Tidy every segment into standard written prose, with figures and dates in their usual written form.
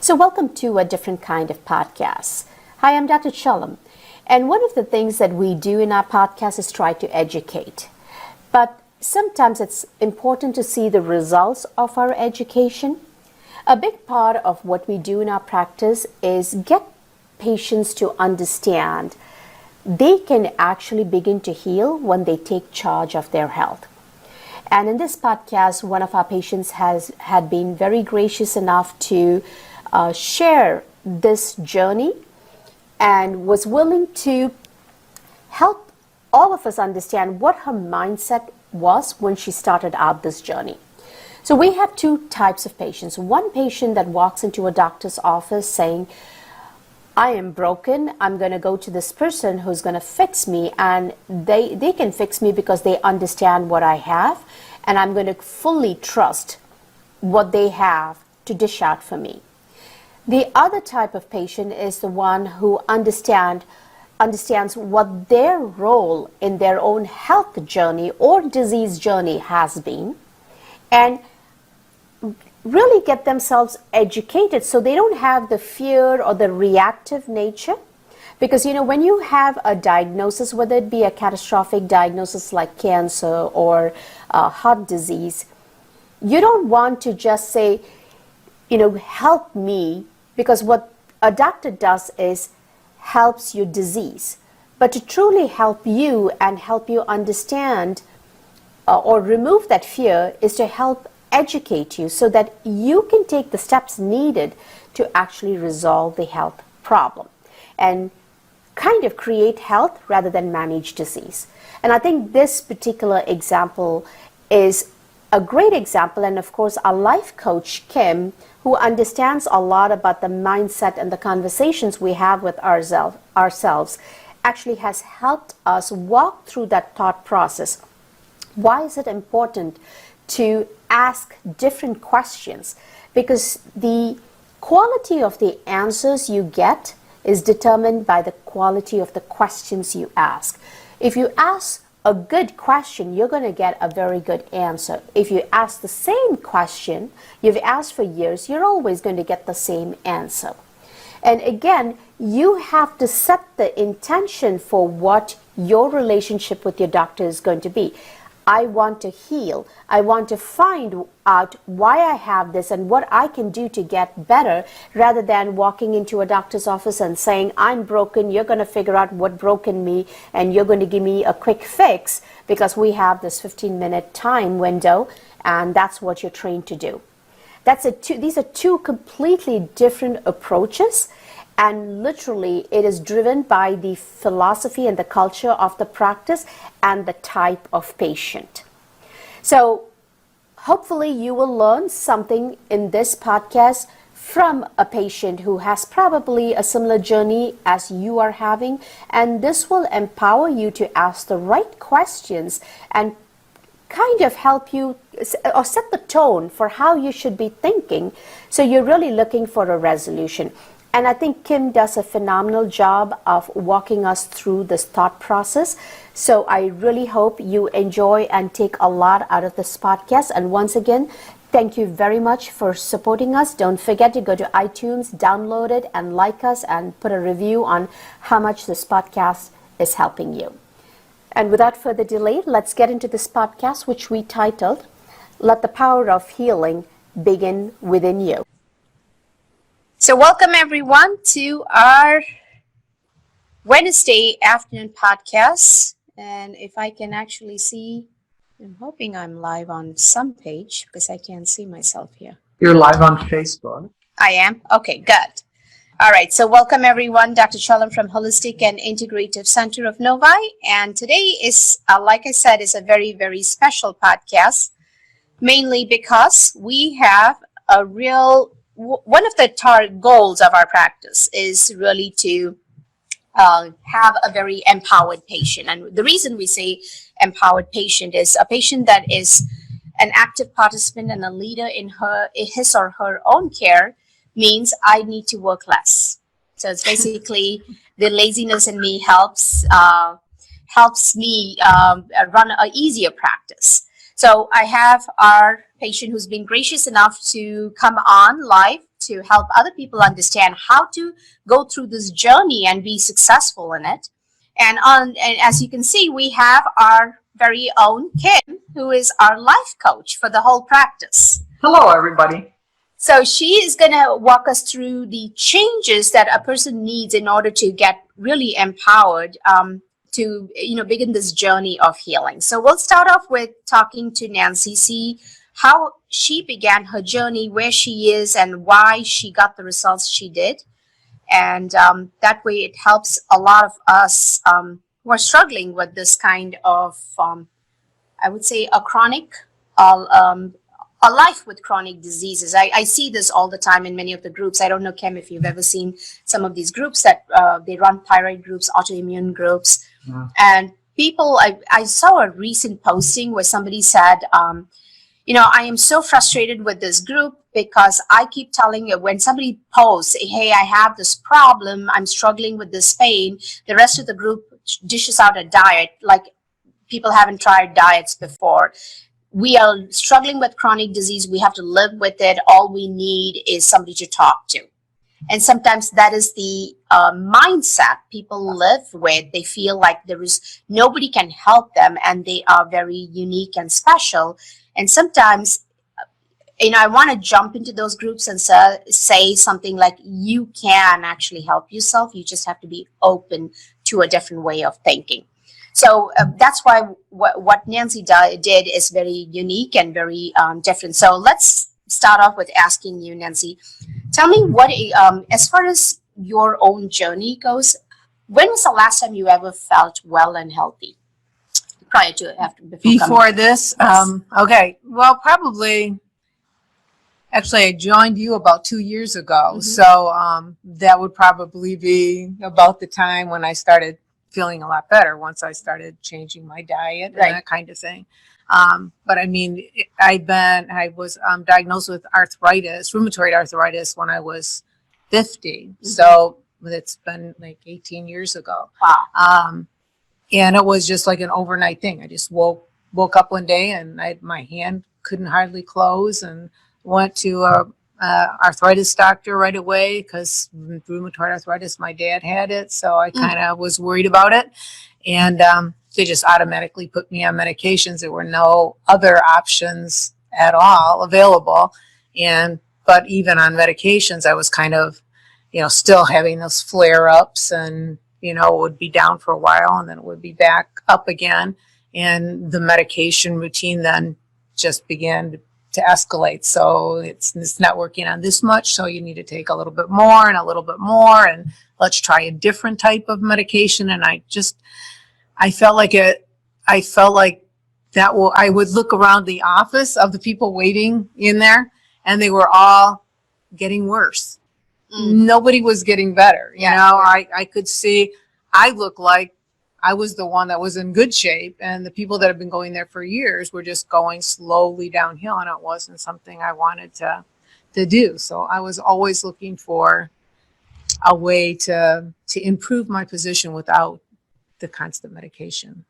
So welcome to a different kind of podcast. Hi, I'm Dr. Chellam, and one of the things that we do in our podcast is try to educate. But sometimes it's important to see the results of our education. A big part of what we do in our practice is get patients to understand they can actually begin to heal when they take charge of their health. And in this podcast, one of our patients had been very gracious enough to share this journey and was willing to help all of us understand what her mindset was when she started out this journey. So we have two types of patients. One patient that walks into a doctor's office saying, I am broken, I'm going to go to this person who's going to fix me, and they can fix me because they understand what I have, and I'm going to fully trust what they have to dish out for me. The other type of patient is the one who understands what their role in their own health journey or disease journey has been, and really get themselves educated so they don't have the fear or the reactive nature. Because when you have a diagnosis, whether it be a catastrophic diagnosis like cancer or heart disease, you don't want to just say, help me, because what a doctor does is helps your disease. But to truly help you and help you understand or remove that fear is to help educate you so that you can take the steps needed to actually resolve the health problem and kind of create health rather than manage disease. And I think this particular example is a great example. And of course, our life coach, Kim, who understands a lot about the mindset and the conversations we have with ourselves, actually has helped us walk through that thought process. Why is it important to ask different questions? Because the quality of the answers you get is determined by the quality of the questions you ask. If you ask a good question, you're going to get a very good answer. If you ask the same question you've asked for years, you're always going to get the same answer. And again, you have to set the intention for what your relationship with your doctor is going to be. I want to heal. I want to find out why I have this and what I can do to get better, rather than walking into a doctor's office and saying, I'm broken, you're going to figure out what broken me, and you're going to give me a quick fix because we have this 15-minute time window, and that's what you're trained to do. These are two completely different approaches. And literally, it is driven by the philosophy and the culture of the practice and the type of patient. So hopefully you will learn something in this podcast from a patient who has probably a similar journey as you are having. And this will empower you to ask the right questions and kind of help you or set the tone for how you should be thinking. So you're really looking for a resolution. And I think Kim does a phenomenal job of walking us through this thought process. So I really hope you enjoy and take a lot out of this podcast. And once again, thank you very much for supporting us. Don't forget to go to iTunes, download it, and like us, and put a review on how much this podcast is helping you. And without further delay, let's get into this podcast, which we titled, Let the Power of Healing Begin Within You. So welcome everyone to our Wednesday afternoon podcast. And if I can actually see, I'm hoping I'm live on some page because I can't see myself here. You're live on Facebook. I am? Okay, good. All right, so welcome everyone. Dr. Chellam from Holistic and Integrative Center of Novi. And today is, like I said, is a very, very special podcast, mainly because we have one of the goals of our practice is really to have a very empowered patient. And the reason we say empowered patient is a patient that is an active participant and a leader in his or her own care means I need to work less. So it's basically the laziness in me helps me run an easier practice. So I have our patient who's been gracious enough to come on live to help other people understand how to go through this journey and be successful in it. And as you can see, we have our very own Kim, who is our life coach for the whole practice. Hello, everybody. So she is going to walk us through the changes that a person needs in order to get really empowered to begin this journey of healing. So we'll start off with talking to Nancy, see how she began her journey, where she is, and why she got the results she did. And that way it helps a lot of us who are struggling with this kind of, I would say, a life with chronic diseases. I see this all the time in many of the groups. I don't know, Kim, if you've ever seen some of these groups that they run thyroid groups, autoimmune groups. Yeah. And people, I saw a recent posting where somebody said, I am so frustrated with this group because I keep telling you, when somebody posts, hey, I have this problem, I'm struggling with this pain, the rest of the group dishes out a diet like people haven't tried diets before. We are struggling with chronic disease. We have to live with it. All we need is somebody to talk to. And sometimes that is the mindset people live with. They feel like nobody can help them and they are very unique and special. And sometimes, I want to jump into those groups and say something like, you can actually help yourself. You just have to be open to a different way of thinking. So that's why what Nancy did is very unique and very different. So let's start off with asking you, Nancy, tell me what, as far as your own journey goes, when was the last time you ever felt well and healthy? Prior to it, before this? Yes. Okay. Well, probably, actually, I joined you about 2 years ago. Mm-hmm. So that would probably be about the time when I started feeling a lot better, once I started changing my diet and that kind of thing. But I mean, I was diagnosed with rheumatoid arthritis when I was 50. Mm-hmm. So it's been like 18 years ago. Wow. And it was just like an overnight thing. I just woke up one day and my hand couldn't hardly close, and went to a arthritis doctor right away because rheumatoid arthritis, my dad had it. So I kind of was worried about it. And they just automatically put me on medications. There were no other options at all available. But even on medications, I was kind of, still having those flare-ups, and it would be down for a while and then it would be back up again. And the medication routine then just began to escalate. So it's not working on this much, so you need to take a little bit more and a little bit more, and let's try a different type of medication. And I felt like I would look around the office of the people waiting in there, and they were all getting worse. Nobody was getting better. I could see, I looked like I was the one that was in good shape, and the people that have been going there for years were just going slowly downhill, and it wasn't something I wanted to do. So I was always looking for a way to improve my position without the constant medication.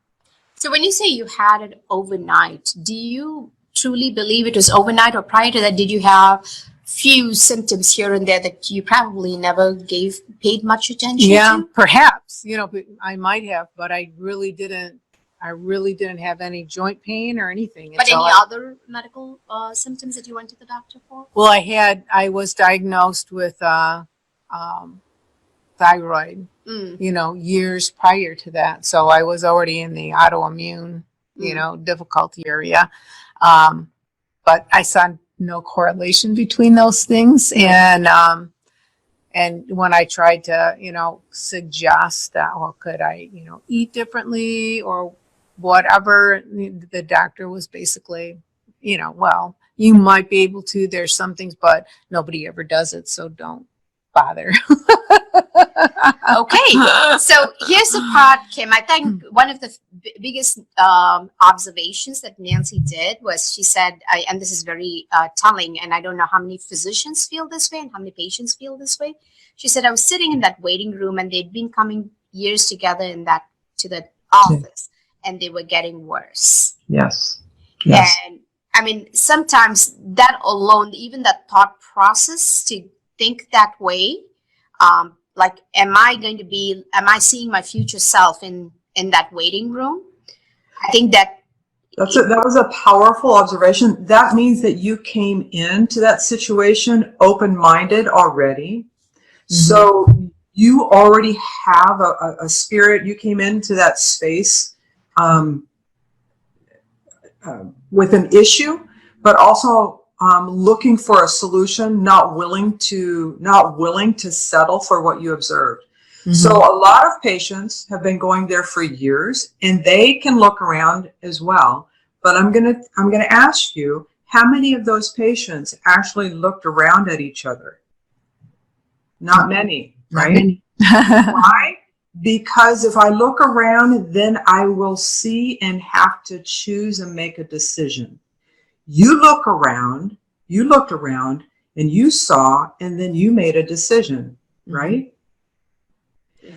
So when you say you had it overnight, do you truly believe it was overnight, or prior to that, did you have few symptoms here and there that you probably never paid much attention to? Perhaps, I might have, but I really didn't have any joint pain or anything. But any other medical symptoms that you went to the doctor for? Well, I was diagnosed with thyroid, years prior to that. So I was already in the autoimmune, difficulty area. But I saw no correlation between those things. And when I tried to, suggest that, could I, eat differently or whatever, the doctor was basically, you might be able to, there's some things, but nobody ever does it. So don't bother. Okay. So here's the part, Kim. I think one of the biggest observations that Nancy did was, she said, and this is very telling, and I don't know how many physicians feel this way and how many patients feel this way. She said, I was sitting in that waiting room, and they'd been coming years together to the office, and they were getting worse. Yes. And I mean, sometimes that alone, even that thought process to think that way? Like, am I seeing my future self in that waiting room? I think that That was a powerful observation. That means that you came into that situation open-minded already. So you already have a spirit. You came into that space with an issue, but also looking for a solution, not willing to settle for what you observed. So a lot of patients have been going there for years, and they can look around as well. But I'm gonna ask you, how many of those patients actually looked around at each other? Not many, right? Not many. Why? Because if I look around, then I will see and have to choose and make a decision. You looked around, and you saw, and then you made a decision, right?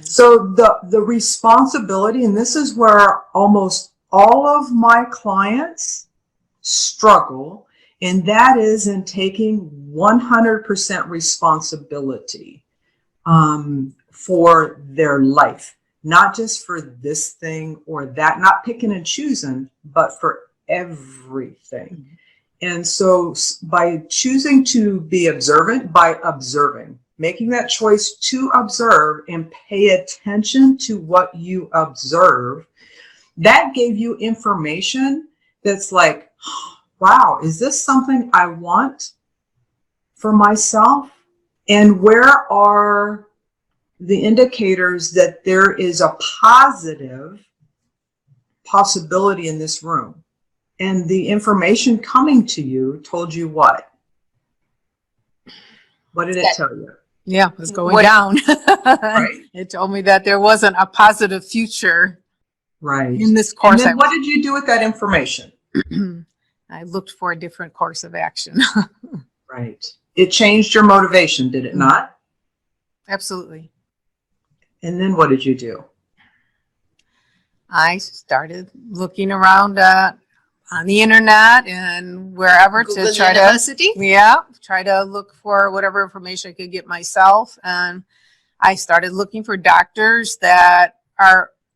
So the responsibility, and this is where almost all of my clients struggle, and that is in taking 100% responsibility for their life, not just for this thing or that, not picking and choosing, but for everything. And so by choosing to be observant, by observing, making that choice to observe and pay attention to what you observe, that gave you information that's like, wow, is this something I want for myself? And where are the indicators that there is a positive possibility in this room? And the information coming to you told you what? What did it tell you? Yeah, it was going down. Right. It told me that there wasn't a positive future Right. in this And course. then what did you do with that information? I looked for a different course of action. Right. It changed your motivation, did it not? Absolutely. And then what did you do? I started looking around on the internet and wherever Google to try University? try to look for whatever information I could get myself. And I started looking for doctors that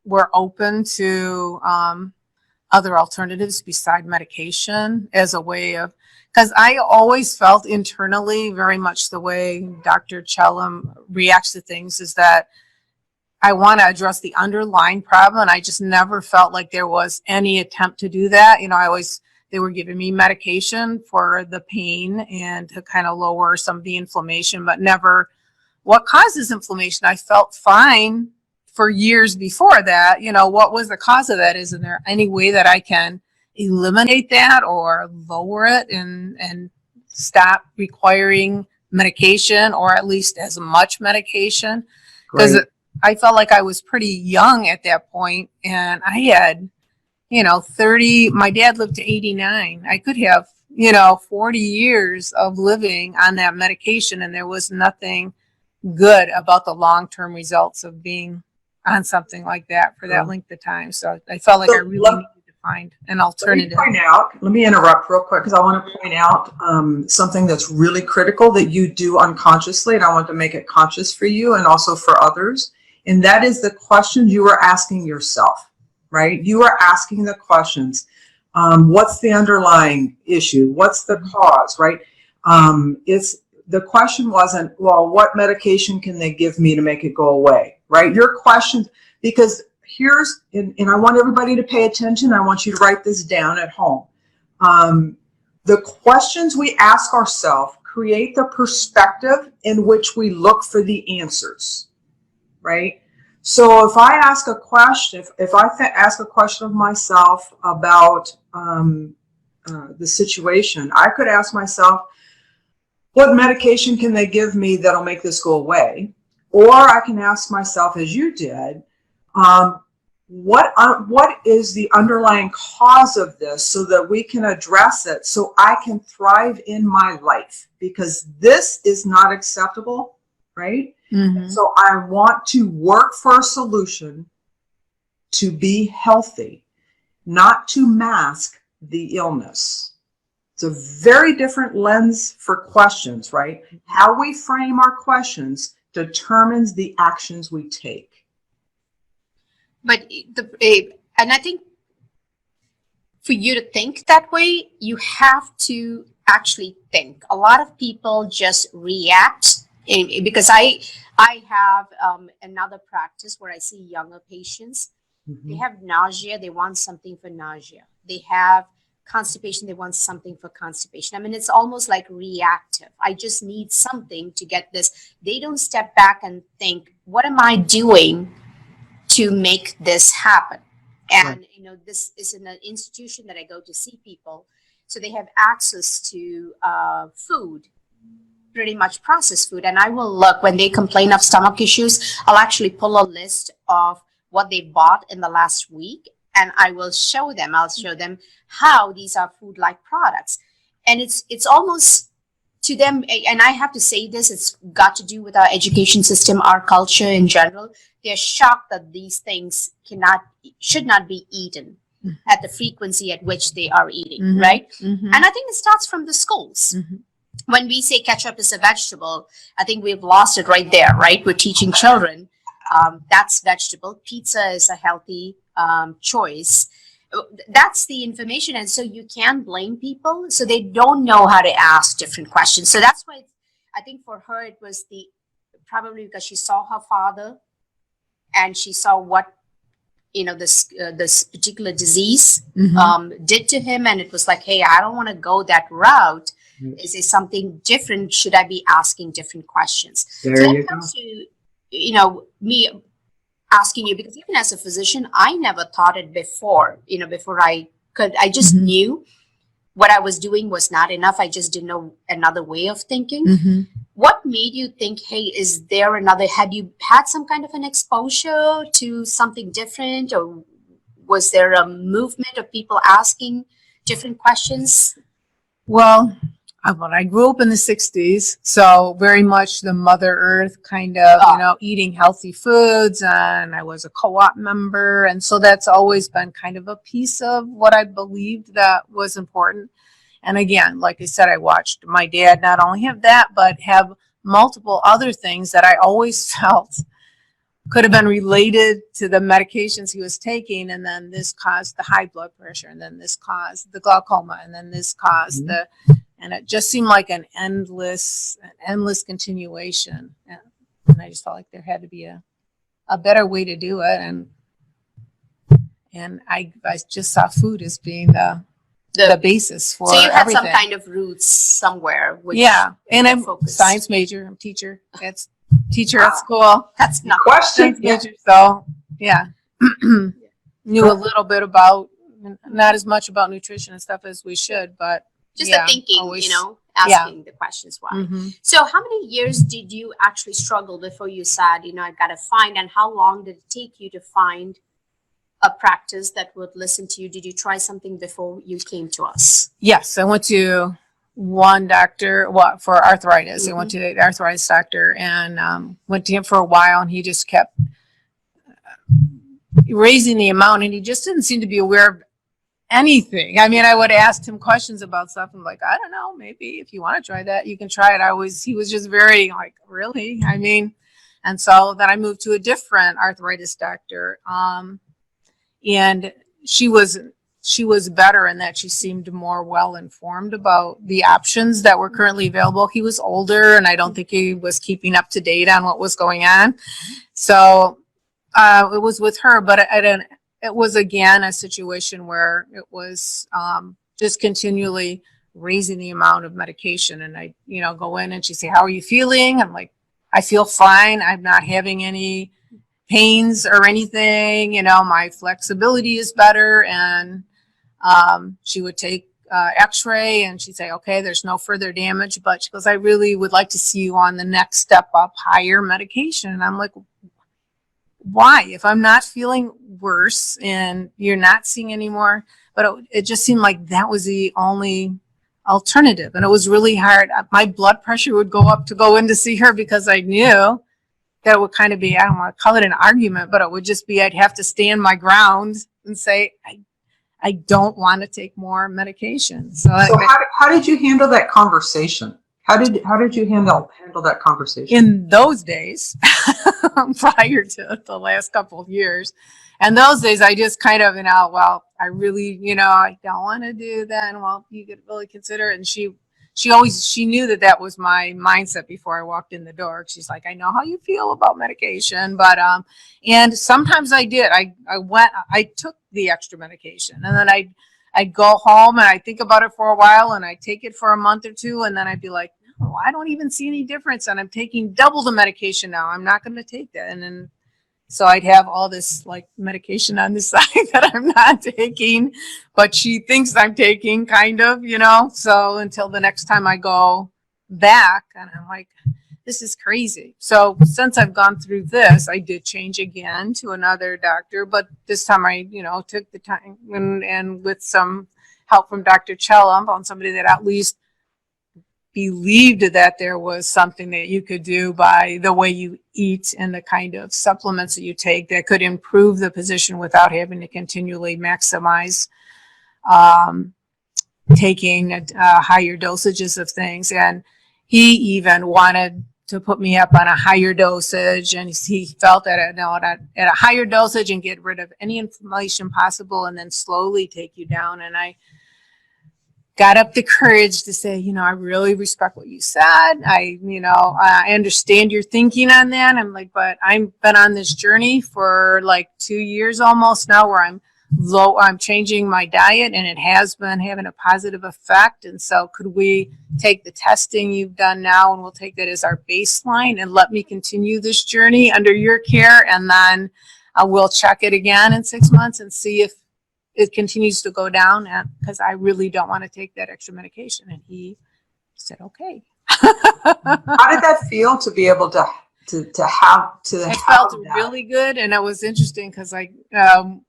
were open to other alternatives beside medication as a way of, because I always felt internally very much the way Dr. Chellam reacts to things is that I want to address the underlying problem, and I just never felt like there was any attempt to do that. You know, they were giving me medication for the pain and to kind of lower some of the inflammation, but never what causes inflammation. I felt fine for years before that. You know, what was the cause of that? Isn't there any way that I can eliminate that or lower it and stop requiring medication, or at least as much medication? Because I felt like I was pretty young at that point, and I had, 30, my dad lived to 89. I could have, 40 years of living on that medication, and there was nothing good about the long-term results of being on something like that for that length of time. So I felt like I really needed to find an alternative. Let me interrupt real quick, because I want to point out something that's really critical that you do unconsciously, and I want to make it conscious for you and also for others. And that is the questions you are asking yourself, right? You are asking the questions. What's the underlying issue? What's the cause, right? The question wasn't, well, what medication can they give me to make it go away, right? Your question, because and I want everybody to pay attention. I want you to write this down at home. The questions we ask ourselves create the perspective in which we look for the answers. Right? So if I ask a question, if I ask a question of myself about the situation, I could ask myself, what medication can they give me that'll make this go away? Or I can ask myself, as you did, what is the underlying cause of this so that we can address it so I can thrive in my life? Because this is not acceptable, right? Mm-hmm. So I want to work for a solution to be healthy, not to mask the illness. Does It's a very different lens for questions, right? How we frame our questions determines the actions we take. But and I think for you to think that way, you have to actually think. A lot of people just react, because I have another practice where I see younger patients. They have nausea, they want something for nausea. They have constipation, they want something for constipation. I mean, it's almost like reactive. I just need something to get this. They don't step back and think, what am I doing to make this happen? And, this is in an institution that I go to see people. So they have access to food, pretty much processed food. And I will look, when they complain of stomach issues, I'll actually pull a list of what they bought in the last week. And I'll show them how these are food-like products. And it's almost to them, and I have to say this, it's got to do with our education system, our culture in general. They're shocked that these things should not be eaten at the frequency at which they are eating, right? And I think it starts from the schools. When we say ketchup is a vegetable, I think we've lost it right there, right? We're teaching children that's vegetable. Pizza is a healthy choice. That's the information. And so you can blame people. So they don't know how to ask different questions. So that's why I think for her, it was probably because she saw her father and she saw what, this particular disease did to him. And it was like, hey, I don't want to go that route. Is it something different? Should I be asking different questions? There so you that comes to, me asking you, because even as a physician, I never thought it before, before I just knew what I was doing was not enough. I just didn't know another way of thinking. What made you think, hey, is there another, had you had some kind of an exposure to something different, or was there a movement of people asking different questions? Well, I grew up in the 60s, so very much the Mother Earth kind of, eating healthy foods, and I was a co-op member. And so that's always been kind of a piece of what I believed that was important. And again, like I said, I watched my dad not only have that, but have multiple other things that I always felt could have been related to the medications he was taking. And then this caused the high blood pressure, and then this caused the glaucoma, and then this caused and it just seemed like an endless continuation. And I just felt like there had to be a better way to do it. And I just saw food as being the basis for everything. So you had some kind of roots somewhere. And I'm a science major. I'm teacher. That's teacher at school. That's not question. Major, so knew a little bit about, not as much about nutrition and stuff as we should, but just the thinking, always, asking the questions why. So how many years did you actually struggle before you said, I've got to find, and how long did it take you to find a practice that would listen to you? Did you try something before you came to us? Yes, I went to one doctor for arthritis. I went to the arthritis doctor and went to him for a while, and he just kept raising the amount, and he just didn't seem to be aware of anything. I mean, I would ask him questions about stuff. I'm like, I don't know, maybe if you want to try that, you can try it. He was just very like, really? I mean, and so then I moved to a different arthritis doctor. And she was better in that she seemed more well-informed about the options that were currently available. He was older, and I don't think he was keeping up to date on what was going on. So it was with her, but it was, again, a situation where it was just continually raising the amount of medication. And I, go in and she'd say, how are you feeling? I'm like, I feel fine. I'm not having any pains or anything. My flexibility is better. And she would take x-ray, and she'd say, okay, there's no further damage. But she goes, I really would like to see you on the next step up, higher medication. And I'm like, why? If I'm not feeling worse and you're not seeing anymore? But it just seemed like that was the only alternative. And it was really hard. My blood pressure would go up to go in to see her, because I knew that it would kind of be, I don't want to call it an argument, but it would just be, I'd have to stand my ground and say, I don't want to take more medication. So how did you handle that conversation? How did you handle that conversation? In those days, prior to the last couple of years, and those days I just kind of, well, I really, I don't want to do that. And well, you could really consider it. And she knew that was my mindset before I walked in the door. She's like, I know how you feel about medication, but, and sometimes I did, I took the extra medication, and then I'd go home and I'd think about it for a while, and I'd take it for a month or two. And then I'd be like, no, I don't even see any difference. And I'm taking double the medication now. I'm not going to take that. And then, so I'd have all this like medication on the side that I'm not taking, but she thinks I'm taking, kind of, so until the next time I go back, and I'm like, this is crazy. So since I've gone through this, I did change again to another doctor, but this time I, took the time and with some help from Dr. Chellam, found somebody that at least believed that there was something that you could do by the way you eat and the kind of supplements that you take that could improve the position without having to continually maximize taking higher dosages of things. And he even wanted to put me up on a higher dosage, and he felt that at a higher dosage and get rid of any inflammation possible, and then slowly take you down. And I got up the courage to say, I really respect what you said. I understand your thinking on that. I'm like, but I've been on this journey for like 2 years almost now, where I'm changing my diet, and it has been having a positive effect. And so could we take the testing you've done now, and we'll take that as our baseline, and let me continue this journey under your care. And then we'll check it again in 6 months and see if it continues to go down, because I really don't want to take that extra medication. And he said, okay. How did that feel to be able to have It felt really good. And it was interesting because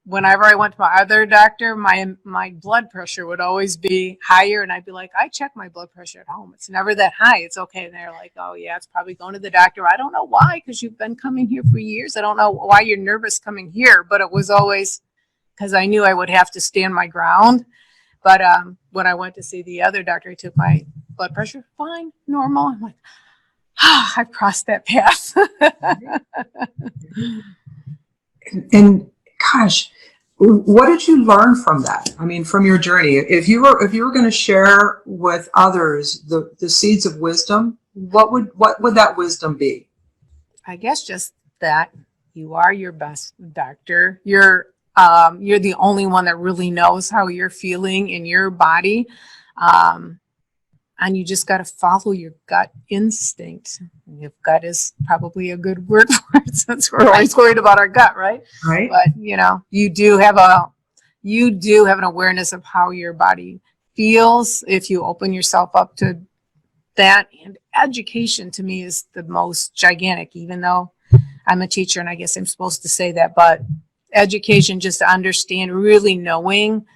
whenever I went to my other doctor, my blood pressure would always be higher. And I'd be like, I check my blood pressure at home. It's never that high. It's okay. And they're like, oh yeah, it's probably going to the doctor. I don't know why, because you've been coming here for years. I don't know why you're nervous coming here, but it was always because I knew I would have to stand my ground. But when I went to see the other doctor, he took my blood pressure, fine, normal. I'm like, I've crossed that path. And gosh, what did you learn from that? I mean, from your journey, if you were going to share with others the seeds of wisdom, what would that wisdom be? I guess just that you are your best doctor. You're the only one that really knows how you're feeling in your body. And you just got to follow your gut instinct. If gut is probably a good word for it, since we're always worried about our gut, right? Right. But you do have an awareness of how your body feels if you open yourself up to that. And education to me is the most gigantic, even though I'm a teacher and I guess I'm supposed to say that, but education, just to understand, really knowing,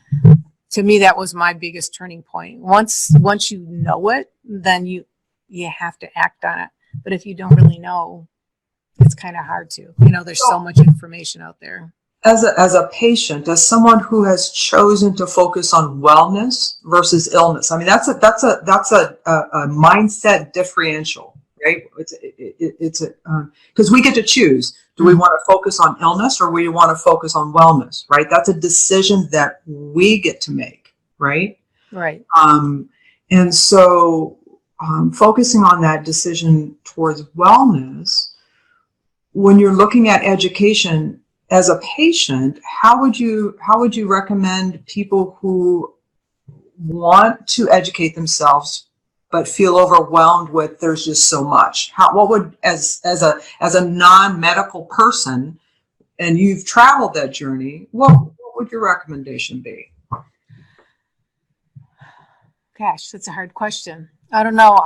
to me, that was my biggest turning point. Once you know it, then you have to act on it. But if you don't really know, it's kind of hard to. There's so much information out there. As a patient, as someone who has chosen to focus on wellness versus illness, I mean, that's a mindset differential, right? It's because we get to choose. Do we want to focus on illness, or we want to focus on wellness, right? That's a decision that we get to make, right? Right. And so focusing on that decision towards wellness, when you're looking at education as a patient, how would you recommend people who want to educate themselves but feel overwhelmed with there's just so much? What would, as a non-medical person, and you've traveled that journey, what would your recommendation be? Gosh, that's a hard question. I don't know.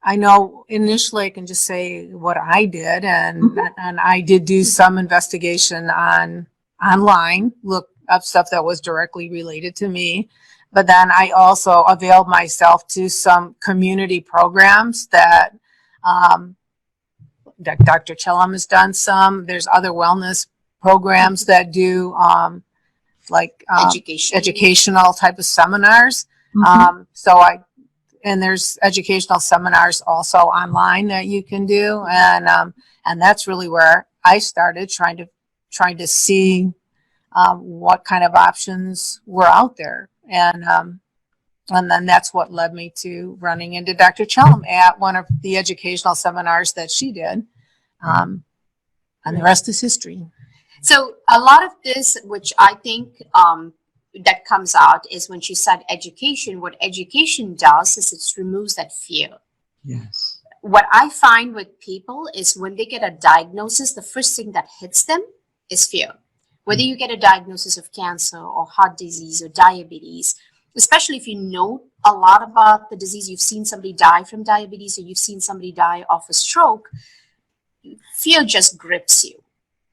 I know initially I can just say what I did, and I did do some investigation online, look up stuff that was directly related to me. But then I also availed myself to some community programs that Dr. Chellam has done some. There's other wellness programs that do like Education. educational type of seminars. Mhm. And there's educational seminars also online that you can do. And that's really where I started trying to see what kind of options were out there. And then that's what led me to running into Dr. Chellam at one of the educational seminars that she did. And the rest is history. So a lot of this, which I think that comes out, is when she said education. What education does is it removes that fear. Yes. What I find with people is when they get a diagnosis, the first thing that hits them is fear. Whether you get a diagnosis of cancer or heart disease or diabetes, especially if you know a lot about the disease, you've seen somebody die from diabetes or you've seen somebody die of a stroke, fear just grips you.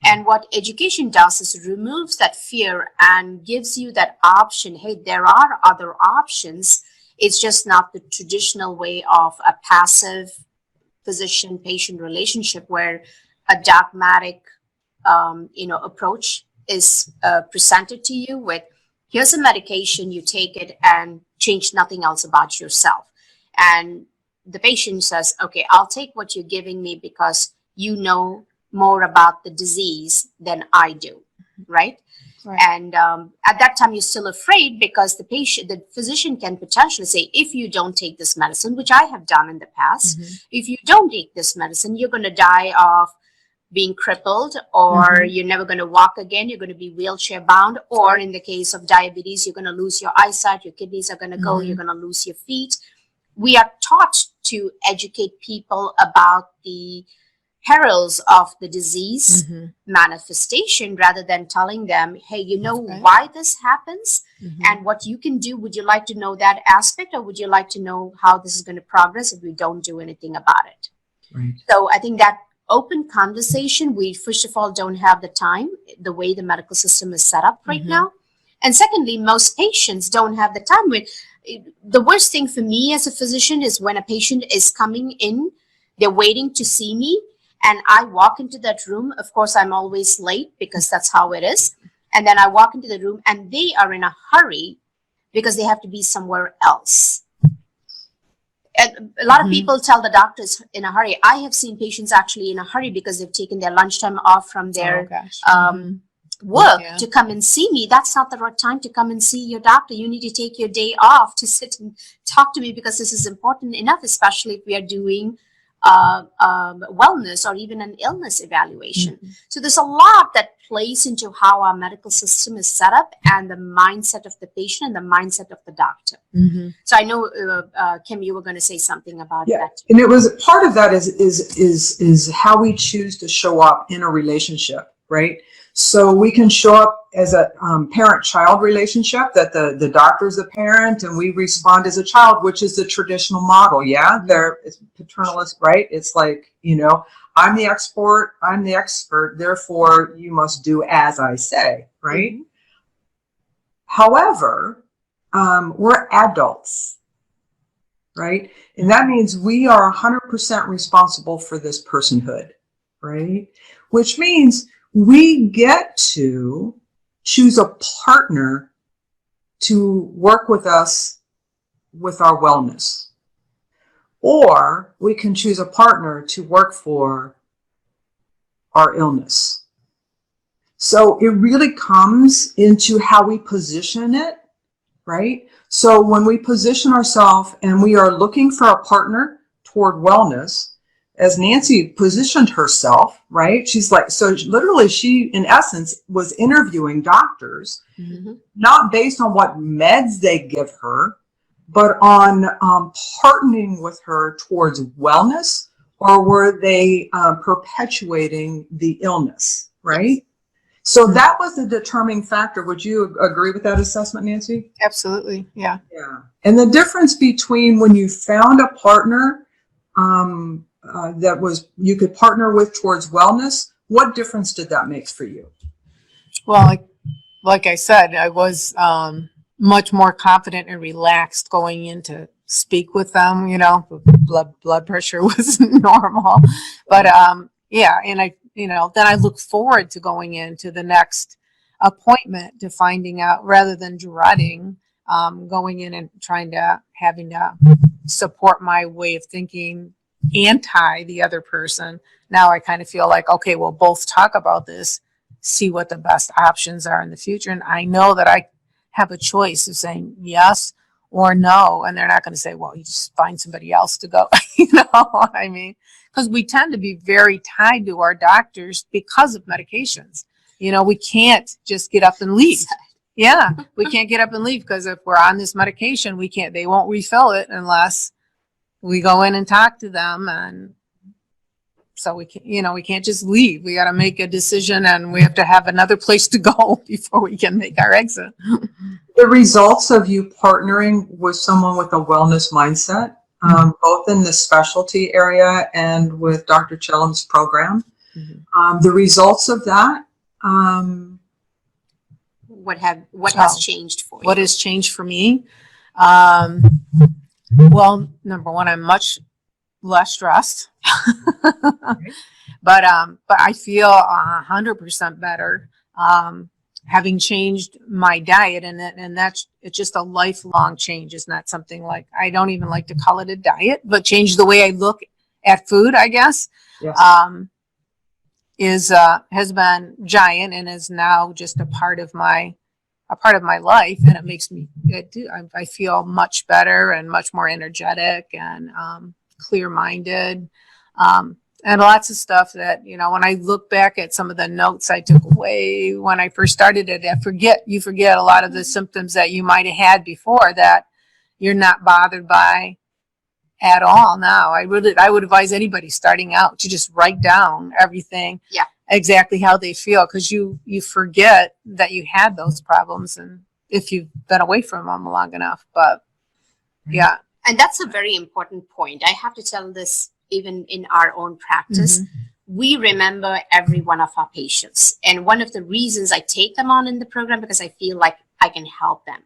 And what education does is removes that fear and gives you that option. Hey, there are other options. It's just not the traditional way of a passive physician-patient relationship where a dogmatic, approach is presented to you with, here's a medication, you take it and change nothing else about yourself. And the patient says, okay, I'll take what you're giving me because you know more about the disease than I do, right? And at that time, you're still afraid because the physician can potentially say, if you don't take this medicine, which I have done in the past, if you don't take this medicine, you're going to die of being crippled, or you're never going to walk again. You're going to be wheelchair bound, or in the case of diabetes, you're going to lose your eyesight, your kidneys are going to go, you're going to lose your feet. We are taught to educate people about the perils of the disease manifestation rather than telling them, hey, you know why this happens and what you can do. Would you like to know that aspect, or would you like to know how this is going to progress if we don't do anything about it? Right. So I think that open conversation, we first of all don't have the time, the way the medical system is set up right now. And secondly, most patients don't have the time. The worst thing for me as a physician is when a patient is coming in, they're waiting to see me, and I walk into that room. Of course, I'm always late because that's how it is. And then I walk into the room and they are in a hurry because they have to be somewhere else. And a lot of people tell the doctors in a hurry. I have seen patients actually in a hurry because they've taken their lunchtime off from their work to come and see me. That's not the right time to come and see your doctor. You need to take your day off to sit and talk to me because this is important enough, especially if we are doing wellness or even an illness evaluation. So there's a lot that plays into how our medical system is set up and the mindset of the patient and the mindset of the doctor. So I know, Kim, you were going to say something about that. And it was part of that is how we choose to show up in a relationship, right? So we can show up as a parent-child relationship, that the doctor is a parent and we respond as a child, which is the traditional model. Yeah, it's paternalist, right? It's like, I'm the expert, therefore you must do as I say, right? However, we're adults, right? And that means we are 100% responsible for this personhood, right? Which means we get to choose a partner to work with us with our wellness. Or we can choose a partner to work for our illness. So it really comes into how we position it, right? So when we position ourselves and we are looking for a partner toward wellness, as Nancy positioned herself, right? She's like, so literally she, in essence, was interviewing doctors, not based on what meds they give her, but on partnering with her towards wellness, or were they perpetuating the illness, right? So that was the determining factor. Would you agree with that assessment, Nancy? Absolutely, yeah. Yeah. And the difference between when you found a partner that was you could partner with towards wellness, what difference did that make for you? Well, like I said, I was much more confident and relaxed going in to speak with them. Blood pressure was normal, but and I then I look forward to going into the next appointment to finding out, rather than dreading going in and having to support my way of thinking anti the other person. Now I kind of feel like, okay, we'll both talk about this, see what the best options are in the future. And I know that I have a choice of saying yes or no. And they're not going to say, well, you just find somebody else to go. You know what I mean? Because we tend to be very tied to our doctors because of medications. You know, we can't just get up and leave. Yeah, we can't get up and leave, because if we're on this medication, they won't refill it unless we go in and talk to them. And so we can't just leave. We got to make a decision, and we have to have another place to go before we can make our exit. The results of you partnering with someone with a wellness mindset, both in the specialty area and with Dr. Chellam's program, the results of that, what has changed for you? What has changed for me? Well, number one, I'm much less stressed, but I feel 100% better, having changed my diet, and it's just a lifelong change. It's not something like, I don't even like to call it a diet, but change the way I look at food, I guess. yes. Has been giant, and is now just a part of my life, and it makes me, I feel much better and much more energetic and clear-minded, and lots of stuff that, when I look back at some of the notes I took away when I first started it, you forget a lot of the symptoms that you might have had before that you're not bothered by at all now. I would advise anybody starting out to just write down everything, exactly how they feel, because you forget that you had those problems, and if you've been away from them long enough. But yeah. And that's a very important point. I have to tell this even in our own practice. We remember every one of our patients. And one of the reasons I take them on in the program, because I feel like I can help them.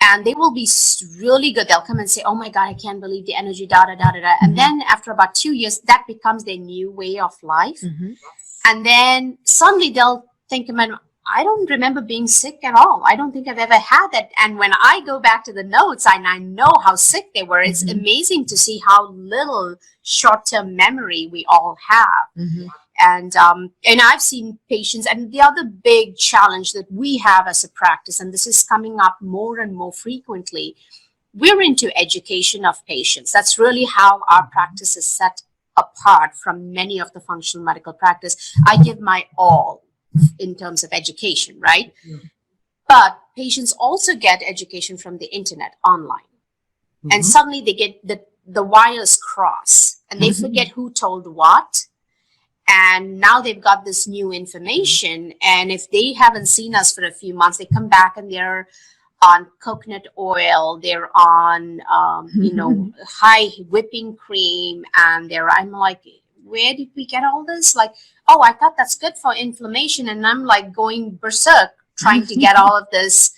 And they will be really good. They'll come and say, oh my God, I can't believe the energy, da, da, da, da, da. And then after about 2 years, that becomes their new way of life. And then suddenly they'll think, I don't remember being sick at all. I don't think I've ever had that. And when I go back to the notes, and I know how sick they were, it's amazing to see how little short-term memory we all have. And I've seen patients, and the other big challenge that we have as a practice, and this is coming up more and more frequently, we're into education of patients. That's really how our practice is set apart from many of the functional medical practice. I give my all in terms of education, right? But patients also get education from the internet online. And suddenly they get the wires cross, and they forget who told what. And now they've got this new information. And if they haven't seen us for a few months, they come back and they're on coconut oil, they're on, high whipping cream. And I'm like, where did we get all this? Like, oh, I thought that's good for inflammation. And I'm like going berserk trying to get all of this.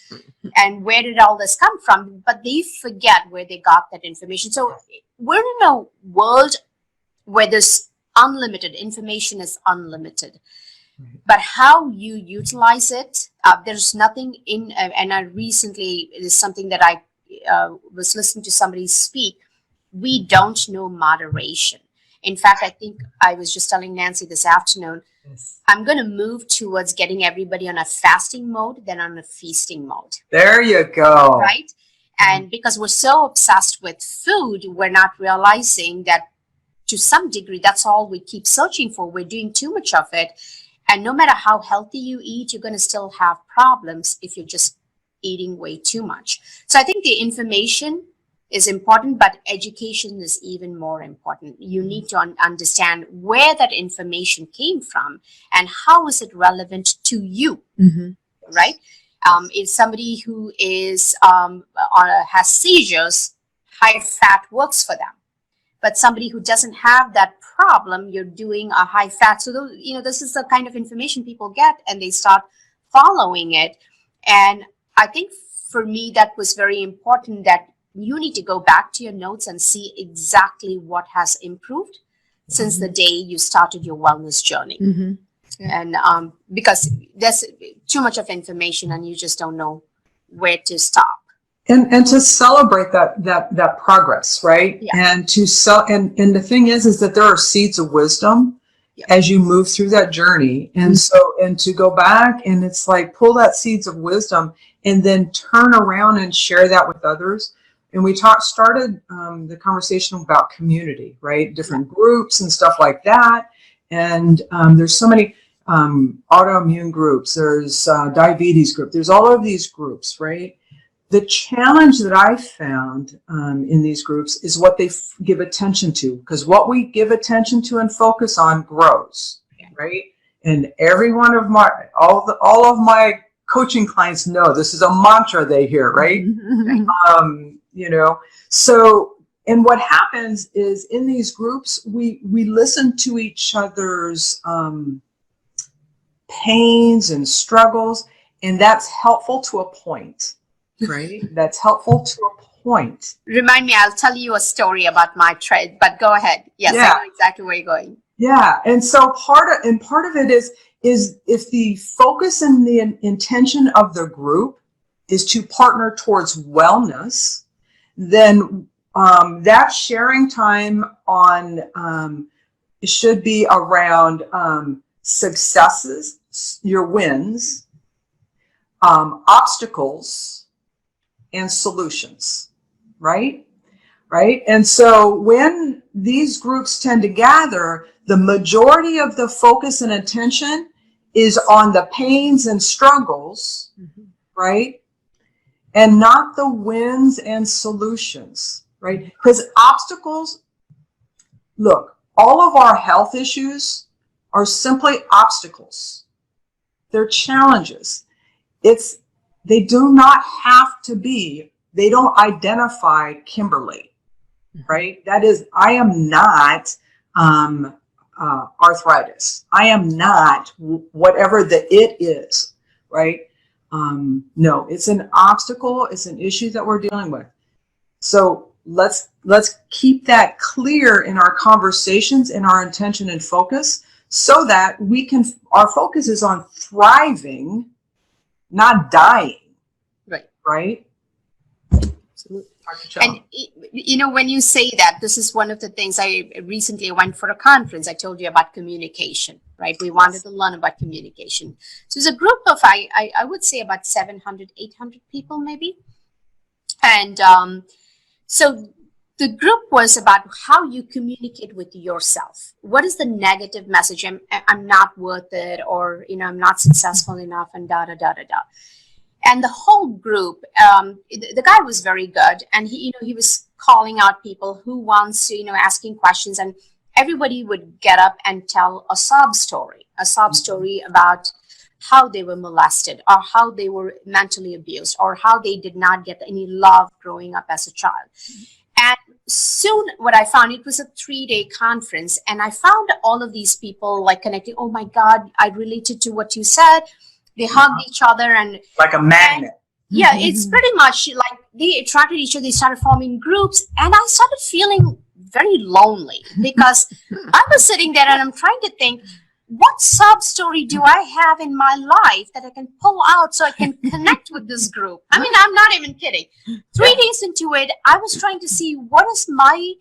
And where did all this come from? But they forget where they got that information. So we're in a world where this unlimited information is unlimited, but how you utilize it, there's nothing in, and I recently, it is something that I was listening to somebody speak, we don't know moderation. In fact, I think I was just telling Nancy this afternoon, I'm going to move towards getting everybody on a fasting mode than on a feasting mode. There you go. Right? And because we're so obsessed with food, we're not realizing that to some degree, that's all we keep searching for. We're doing too much of it. And no matter how healthy you eat, you're going to still have problems if you're just eating way too much. So I think the information is important, but education is even more important. You need to understand where that information came from and how is it relevant to you, right? If somebody who is has seizures, high fat works for them. But somebody who doesn't have that problem, you're doing a high fat. So, this is the kind of information people get, and they start following it. And I think for me, that was very important, that you need to go back to your notes and see exactly what has improved since the day you started your wellness journey. And because there's too much of information and you just don't know where to stop. And to celebrate that progress, right? Yeah. And and the thing is that there are seeds of wisdom as you move through that journey. And and to go back and it's like pull that seeds of wisdom and then turn around and share that with others. And we started the conversation about community, right? Different groups and stuff like that. And there's so many autoimmune groups, there's diabetes group, there's all of these groups, right? The challenge that I found in these groups is what they give attention to, because what we give attention to and focus on grows, right? And every one of all of my coaching clients know this is a mantra they hear, right? You know, so, and what happens is in these groups, we listen to each other's pains and struggles, and that's helpful to a point. Right? That's helpful to a point. Remind me, I'll tell you a story about my trade, but go ahead. Yes, I know exactly where you're going. Yeah. And so part of it is if the focus and the intention of the group is to partner towards wellness, then that sharing time on it should be around successes, your wins, obstacles, and solutions, right? Right. And so when these groups tend to gather, the majority of the focus and attention is on the pains and struggles, right? And not the wins and solutions, right? Because obstacles, look, all of our health issues are simply obstacles. They're challenges. They do not have to be, they don't identify Kimberly, right? That is, I am not arthritis. I am not whatever the it is, right? No, it's an obstacle. It's an issue that we're dealing with. So let's keep that clear in our conversations, in our intention and focus, so that our focus is on thriving, not dying. Right? Absolutely. And you know, when you say that, this is one of the things I recently went for a conference. I told you about communication, right? We wanted to learn about communication. So it's a group of, I would say about 700, 800 people maybe. And so the group was about how you communicate with yourself. What is the negative message? I'm not worth it, or, you know, I'm not successful enough, and da, da, da, da, da. And the whole group, the guy was very good, and he was calling out people who wants to, asking questions, and everybody would get up and tell a sob story about how they were molested, or how they were mentally abused, or how they did not get any love growing up as a child. And soon what I found, it was a 3-day conference, and I found all of these people like connecting. Oh my God, I related to what you said. They hugged each other, and like a magnet. Yeah, it's pretty much like they attracted each other. They started forming groups, and I started feeling very lonely because I was sitting there and I'm trying to think, what sub story do I have in my life that I can pull out so I can connect with this group? I mean, I'm not even kidding. 3 days into it, I was trying to see what is my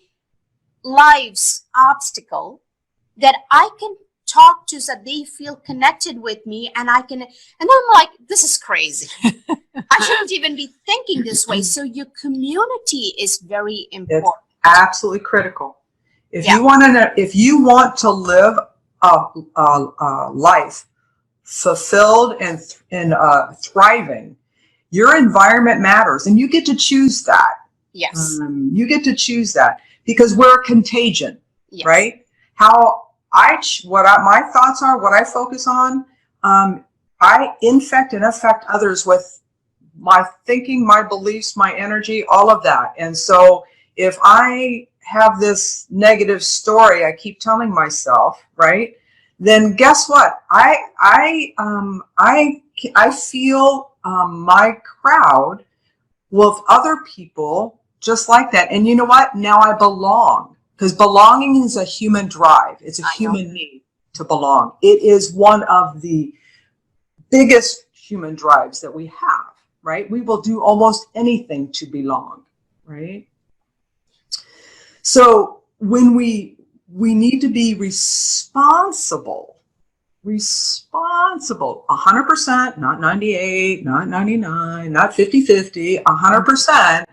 life's obstacle that I can talk to so that they feel connected with me, and I can, and I'm like, this is crazy. I shouldn't even be thinking this way. So your community is very important. It's absolutely critical. If you want to live a life fulfilled and thriving, your environment matters, and you get to choose that. Yes. You get to choose that because we're contagion, right? My thoughts are, what I focus on, I infect and affect others with my thinking, my beliefs, my energy, all of that. And so if I have this negative story I keep telling myself, right, then guess what? I feel my crowd with other people just like that. And you know what? Now I belong. Because belonging is a human drive. It's a human need. to belong. It is one of the biggest human drives that we have, right? We will do almost anything to belong, right? So when we need to be responsible, 100%, not 98, not 99, not 50-50, 100%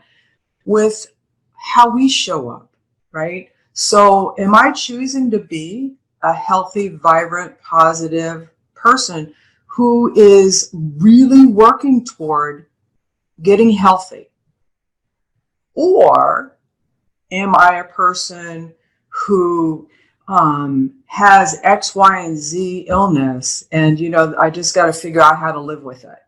with how we show up, right? So am I choosing to be a healthy, vibrant, positive person who is really working toward getting healthy? Or am I a person who has X, Y, and Z illness, and I just got to figure out how to live with it?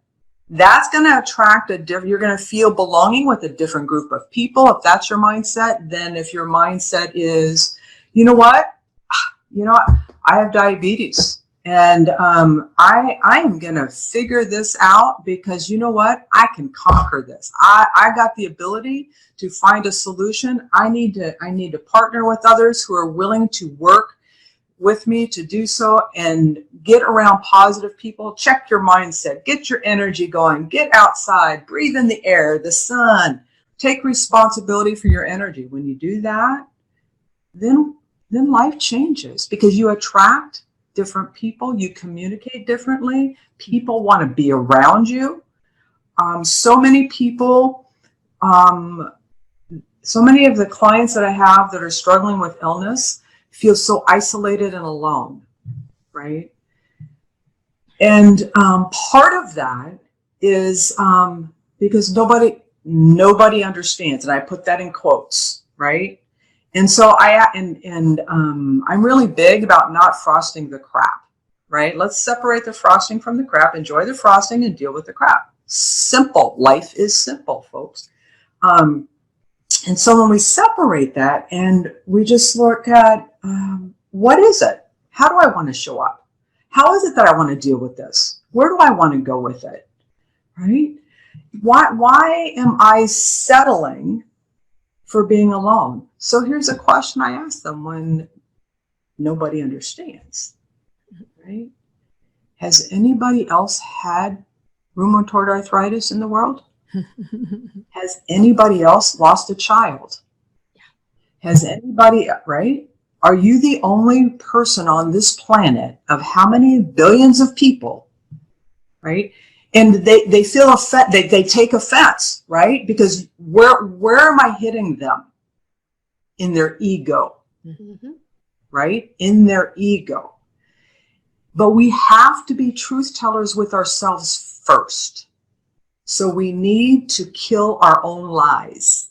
That's going to attract you're going to feel belonging with a different group of people if that's your mindset. Then if your mindset is, you know what, I have diabetes, and I am going to figure this out because you know what, I can conquer this. I got the ability to find a solution. I need to partner with others who are willing to work with me to do so and get around positive people. Check your mindset, get your energy going, get outside, breathe in the air, the sun, take responsibility for your energy. When you do that, then life changes because you attract different people, you communicate differently, people want to be around you. So many people, so many of the clients that I have that are struggling with illness feel so isolated and alone, right? And part of that is because nobody understands, and I put that in quotes, right? And so I'm really big about not frosting the crap, right? Let's separate the frosting from the crap, enjoy the frosting and deal with the crap. Simple. Life is simple, folks. And so when we separate that and we just look at what is it? How do I want to show up? How is it that I want to deal with this? Where do I want to go with it? Right? Why am I settling for being alone? So here's a question I ask them when nobody understands. Right? Has anybody else had rheumatoid arthritis in the world? Has anybody else lost a child? Has anybody, right? Are you the only person on this planet of how many billions of people, right? And they feel they take offense, right? Because where am I hitting them? In their ego, right? In their ego. But we have to be truth tellers with ourselves first. So we need to kill our own lies,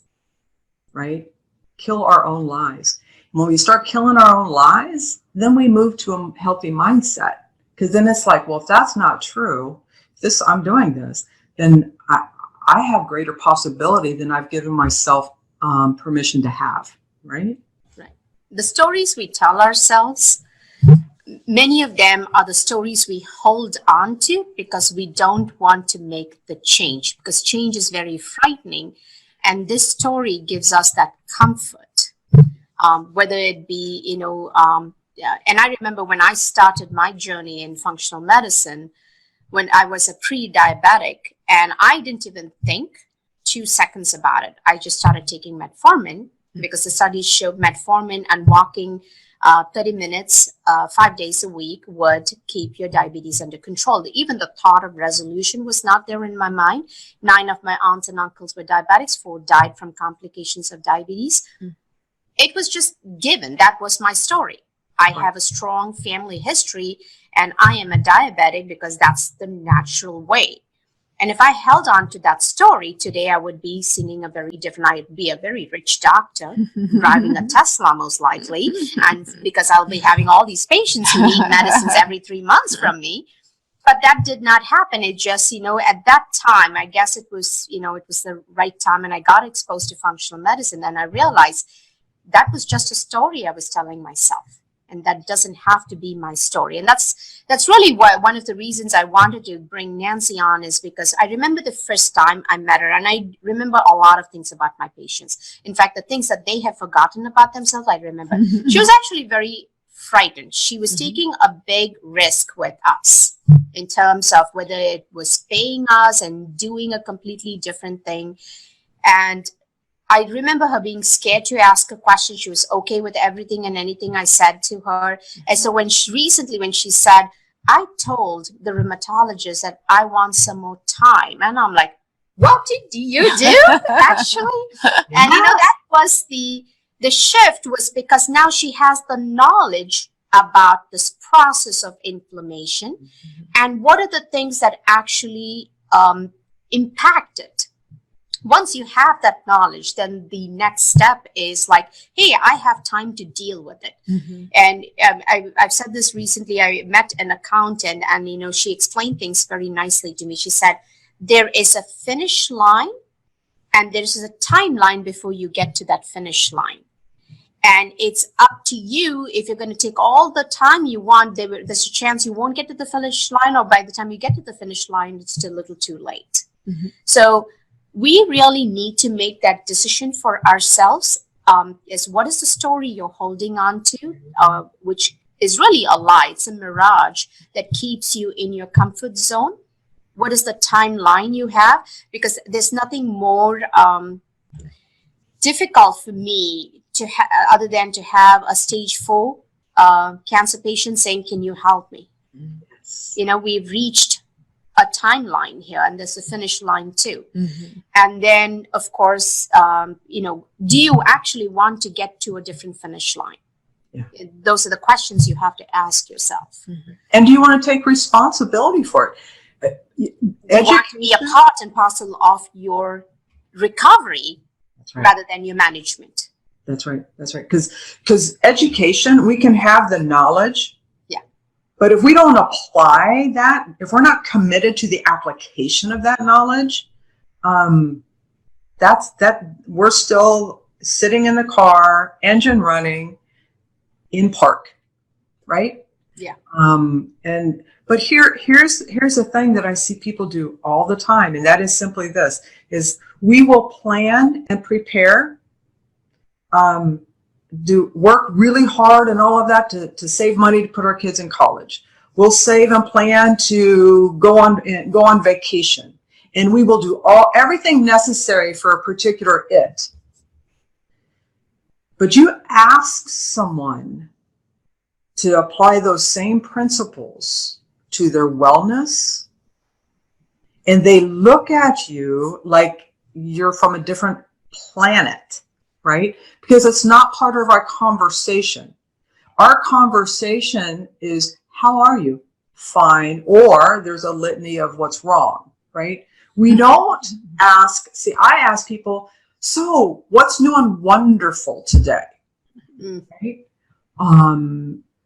right? Kill our own lies. When we start killing our own lies, then we move to a healthy mindset. Because then it's like, well, if that's not true, I'm doing this, then I have greater possibility than I've given myself permission to have, right? Right. The stories we tell ourselves, many of them are the stories we hold on to because we don't want to make the change, because change is very frightening. And this story gives us that comfort, whether it be, and I remember when I started my journey in functional medicine, when I was a pre-diabetic, and I didn't even think 2 seconds about it. I just started taking metformin because the studies showed metformin and walking 30 minutes, 5 days a week would keep your diabetes under control. Even the thought of resolution was not there in my mind. 9 of my aunts and uncles were diabetics. 4 died from complications of diabetes. It was just given. That was my story. I have a strong family history, and I am a diabetic because that's the natural way. And if I held on to that story, today I would be singing I'd be a very rich doctor, driving a Tesla most likely, and because I'll be having all these patients who need medicines every 3 months from me. But that did not happen. It just, at that time, I guess it was the right time, and I got exposed to functional medicine, and I realized that was just a story I was telling myself. And that doesn't have to be my story. And that's really one of the reasons I wanted to bring Nancy on, is because I remember the first time I met her, and I remember a lot of things about my patients. In fact, the things that they have forgotten about themselves, I remember. She was actually very frightened. She was taking a big risk with us in terms of whether it was paying us and doing a completely different thing. And I remember her being scared to ask a question. She was okay with everything and anything I said to her. And so when she said, I told the rheumatologist that I want some more time. And I'm like, what did you do actually? And that was the shift, was because now she has the knowledge about this process of inflammation and what are the things that actually impact it. Once you have that knowledge, then the next step is like, hey, I have time to deal with it. And I've said this recently. I met an accountant and, she explained things very nicely to me. She said, there is a finish line and there's a timeline before you get to that finish line. And it's up to you if you're going to take all the time you want. There's a chance you won't get to the finish line, or by the time you get to the finish line, it's still a little too late. So we really need to make that decision for ourselves. Is what is the story you're holding on to, which is really a lie. It's a mirage that keeps you in your comfort zone. What is the timeline you have? Because there's nothing more difficult for me other than to have a stage 4 cancer patient saying, can you help me? We've reached a timeline here and there's a finish line too. And then of course, do you actually want to get to a different finish line? Those are the questions you have to ask yourself. And do you want to take responsibility for it? You want to be a part and parcel of your recovery rather than your management. That's right. Because education, we can have the knowledge. But if we don't apply that, if we're not committed to the application of that knowledge, we're still sitting in the car, engine running, in park, right? But here's the thing that I see people do all the time, and that is simply this: is we will plan and prepare, do work really hard and all of that to save money to put our kids in college. We'll save and plan to go on vacation, and we will do everything necessary for a particular it. But you ask someone to apply those same principles to their wellness, and they look at you like you're from a different planet, right? Because it's not part of our conversation. Our conversation is, how are you? Fine. Or there's a litany of what's wrong, right? We don't ask, I ask people, so what's new and wonderful today? Right?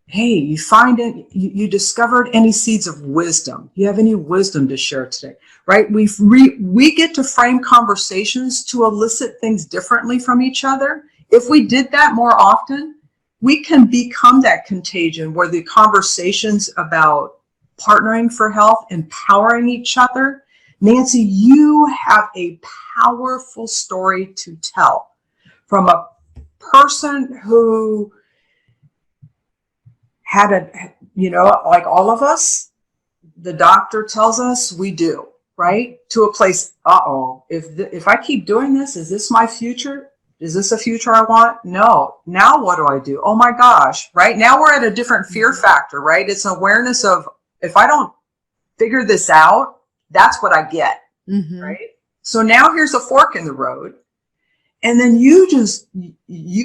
Hey, you discovered any seeds of wisdom? You have any wisdom to share today? Right? We get to frame conversations to elicit things differently from each other. If we did that more often, we can become that contagion where the conversations about partnering for health, empowering each other. Nancy, you have a powerful story to tell from a person who had like all of us, the doctor tells us we do, right? To a place, if I keep doing this, is this my future? Is this a future I want? No. Now what do I do? Oh my gosh, right? Now we're at a different fear factor, right? It's an awareness of, if I don't figure this out, that's what I get, right? So now here's a fork in the road. And then you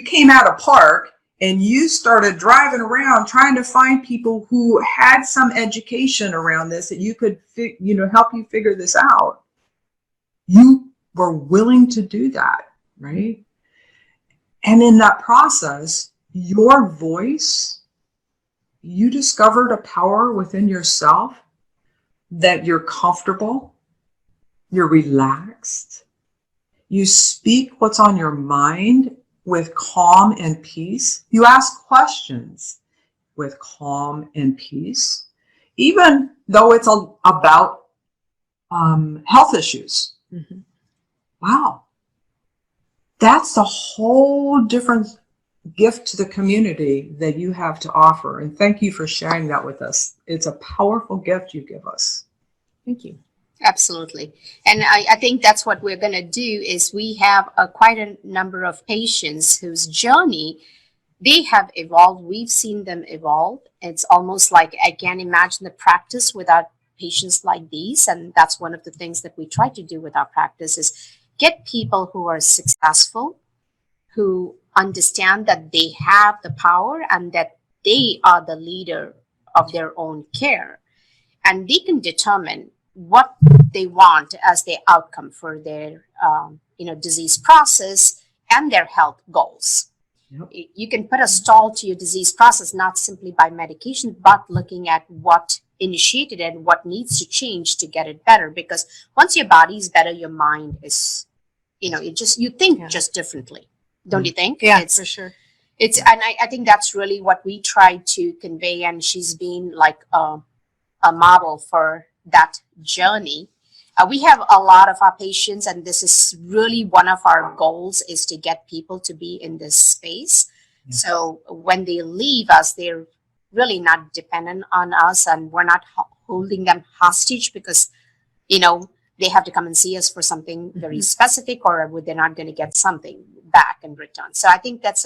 came out of park and you started driving around trying to find people who had some education around this, that you could, help you figure this out. You were willing to do that, right? And in that process, your voice, you discovered a power within yourself that you're comfortable, you're relaxed, you speak what's on your mind with calm and peace. You ask questions with calm and peace, even though it's about health issues. Wow. That's a whole different gift to the community that you have to offer. And thank you for sharing that with us. It's a powerful gift you give us. Thank you. Absolutely. And I think that's what we're going to do is we have quite a number of patients whose journey, they have evolved. We've seen them evolve. It's almost like I can't imagine the practice without patients like these. And that's one of the things that we try to do with our practice is get people who are successful, who understand that they have the power and that they are the leader of their own care. And they can determine what they want as their outcome for their disease process and their health goals. Yep. You can put a stall to your disease process, not simply by medication, but looking at what initiated it and what needs to change to get it better. Because once your body is better, your mind is, you think just differently. Don't you think? Yeah, for sure. And I think that's really what we try to convey. And she's been like a model for that journey. We have a lot of our patients, and this is really one of our goals, is to get people to be in this space. Yeah. So when they leave us, they're really not dependent on us, and we're not holding them hostage because, they have to come and see us for something very specific, or they're not going to get something back in return. So I think that's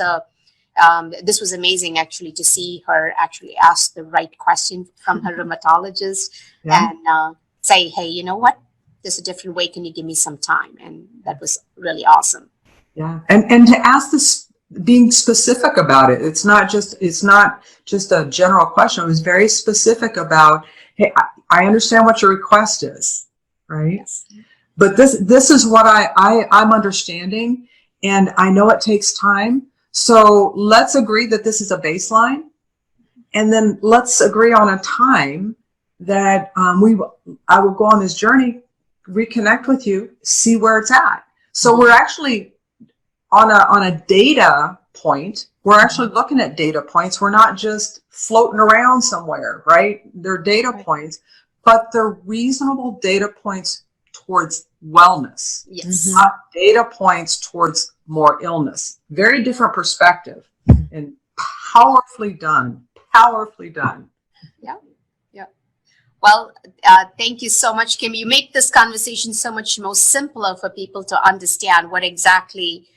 this was amazing actually to see her actually ask the right question from her rheumatologist and say, hey, you know what? There's a different way. Can you give me some time? And that was really awesome. Yeah. And to ask this, being specific about it. It's not just a general question. It was very specific about, hey, I understand what your request is, right? Yes. But this is what I'm understanding, and I know it takes time. So let's agree that this is a baseline, and then let's agree on a time that I will go on this journey, reconnect with you, see where it's at. So we're actually on a data point. We're actually looking at data points. We're not just floating around somewhere, right? They're data points, but they're reasonable data points towards wellness. Yes. Not data points towards more illness. Very different perspective, and powerfully done. Powerfully done. Yeah. Yeah. Well, thank you so much, Kim. You make this conversation so much more simpler for people to understand what exactly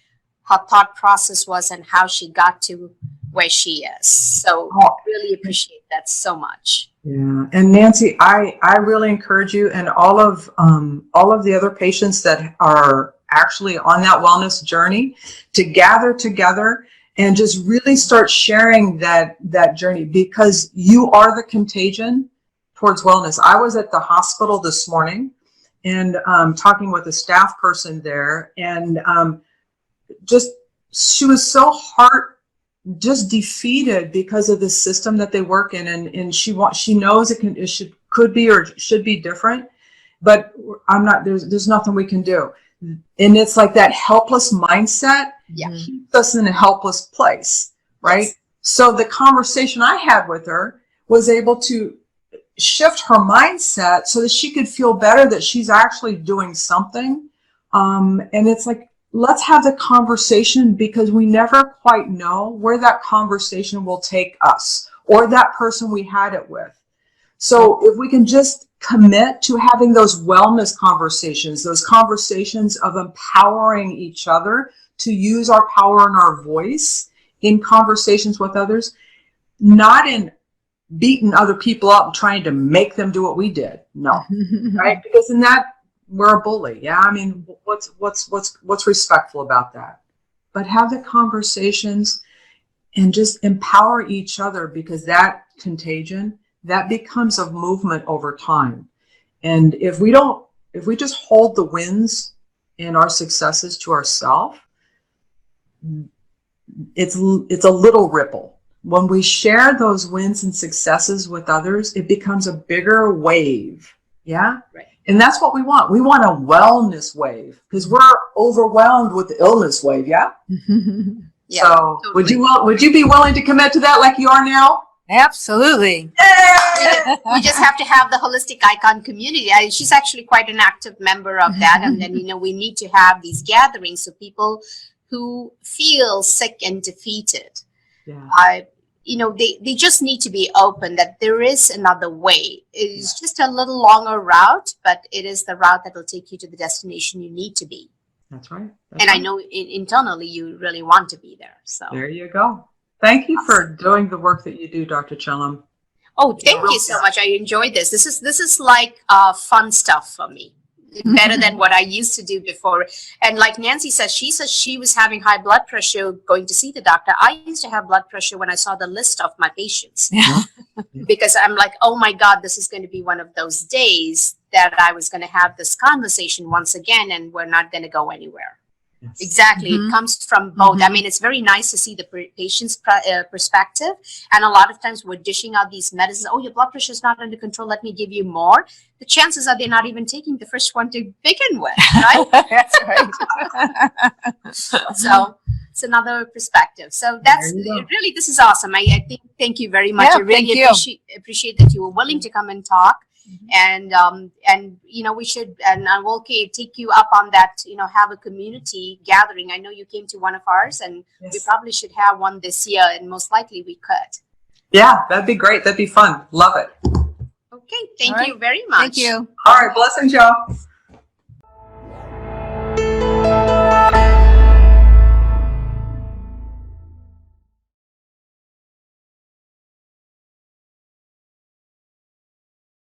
her thought process was and how she got to where she is. So really appreciate that so much. Yeah. And Nancy, I really encourage you and all of the other patients that are actually on that wellness journey to gather together and just really start sharing that journey, because you are the contagion towards wellness. I was at the hospital this morning and talking with a staff person there, and she was so just defeated because of the system that they work in, and she knows it could be or should be different, but there's nothing we can do. And it's like that helpless mindset keeps us in a helpless place, right? Yes. So the conversation I had with her was able to shift her mindset so that she could feel better that she's actually doing something. And it's like, let's have the conversation, because we never quite know where that conversation will take us or that person we had it with. So if we can just commit to having those wellness conversations, those conversations of empowering each other to use our power and our voice in conversations with others, not in beating other people up and trying to make them do what we did. No, right? Because in that, we're a bully. Yeah. I mean, what's respectful about that? But have the conversations and just empower each other, because that contagion, that becomes a movement over time. And if we just hold the wins and our successes to ourselves, it's a little ripple. When we share those wins and successes with others, it becomes a bigger wave. Yeah. Right. And that's what we want. We want a wellness wave, because we're overwhelmed with the illness wave. Yeah. Yeah, so totally. would you be willing to commit to that like you are now? Absolutely. We just have to have the holistic icon community. She's actually quite an active member of that. And then, we need to have these gatherings so people who feel sick and defeated, Yeah. they just need to be open that there is another way. It's just a little longer route, but it is the route that will take you to the destination you need to be. That's right. And I know internally you really want to be there. So there you go. Thank you for doing the work that you do, Dr. Chellam. oh, thank you so much. I enjoyed this. This is like fun stuff for me. Better than what I used to do before. And like Nancy says she was having high blood pressure going to see the doctor. I used to have blood pressure when I saw the list of my patients. Yeah. Because I'm like, oh my God, this is going to be one of those days that I was going to have this conversation once again, and we're not going to go anywhere. Yes. Exactly. Mhm. It comes from both. I Mhm. mean, it's very nice to see the patient's perspective. And a lot of times we're dishing out these medicines. Oh, your blood pressure is not under control. Let me give you more. The chances are they're not even taking the first one to begin with, right? That's right. So it's another perspective. So that's There you go. really, this is awesome. I think, thank you very much. Yeah, I really thank you. appreciate that you were willing to come and talk. And we should, and I will take you up on that, have a community gathering. I know you came to one of ours, and we Yes. probably should have one this year, and most likely we could. Yeah, that'd be great. That'd be fun. Love it. Okay, thank All right. you very much. Thank you. All right. Blessings, y'all.